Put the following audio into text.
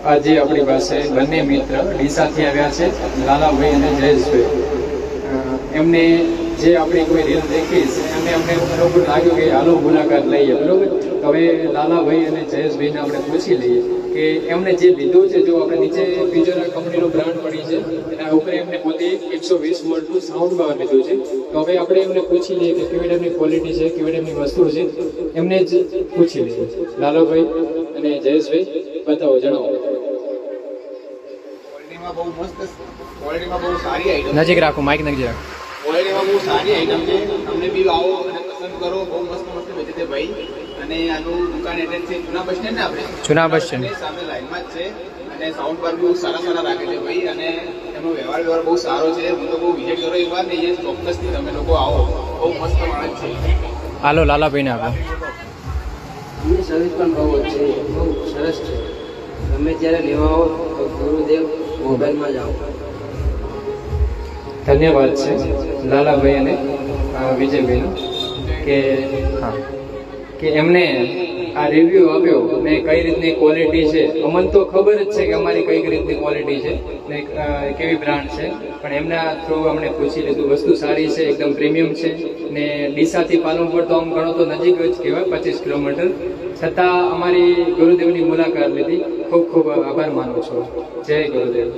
આજે આપણી પાસે બંને મિત્ર ડીસાથી આવ્યા છે, લાલાભાઈ અને જયેશભાઈ. એમને જે આપણી કોઈ રીલ દેખી એમને અમને બરોબર લાગ્યું કે હાલો મુલાકાત લઈએ, બરોબર. હવે લાલાભાઈ અને જયેશભાઈને આપણે પૂછી લઈએ કે એમને જે લીધું છે, જો આપણે નીચે ફ્યુચર કંપનીનો બ્રાન્ડ પડી છે એના ઉપર એમને પોતે 120 વોલ્ટનું સાઉન્ડ બાર લીધું છે. તો હવે આપણે એમને પૂછી લઈએ કે કેવી ટાઈપની ક્વોલિટી છે, કેવી ટાઈપની વસ્તુ છે, એમને જ પૂછી લઈએ. લાલાભાઈ અને જયેશભાઈ, બતાવો, જણાવો. ક્વોલિટીમાં બહુ સારી આઈટમ, નજીક રાખો, માઇક નજીક રાખો. ક્વોલિટીમાં બહુ સારી આઈટમ છે. તમને બી આવો અને પસંદ કરો. બહુ મસ્ત મસ્ત વેચે છે ભાઈ. અને આનું દુકાન એડ્રેસ છે જૂના બસ સ્ટેન્ડ ને, આપણે જૂના બસ સ્ટેન્ડ સામે લાઈનમાં જ છે. અને સાઉન્ડ પર બહુ સારા રાખે છે ભાઈ. અને એનો વ્યવહાર બહુ સારો છે. હું તો બહુ વિઝિટ કરો એકવાર ને, અહીંયા ચોક્કસથી તમે લોકો આવો. બહુ મસ્ત માણસ છે. હાલો લાલાભાઈને આપો. એમની સર્વિસ પણ બહુ જ છે, બહુ સરસ છે. તમે જ્યારે લેવા આવો તો ગુરુદેવ મોબાઈલમાં જ આવો. ધન્યવાદ છે લાલાભાઈ અને વિજયભાઈનો કે એમને આ રિવ્યૂ આપ્યો ને કઈ રીતની ક્વોલિટી છે. અમને તો ખબર જ છે કે અમારી કઈ રીતની ક્વોલિટી છે ને કેવી બ્રાન્ડ છે, પણ એમના થ્રુ અમને પૂછી લીધું. વસ્તુ સારી છે, એકદમ પ્રીમિયમ છે ને ડીસાથી પાલનપુર તો આમ ગણો તો નજીક જ કહેવાય, 25 કિલોમીટર. છતાં અમારી ગુરુદેવની મુલાકાત લીધી. ખૂબ ખૂબ આભાર માનું છું. જય ગુરુદેવ.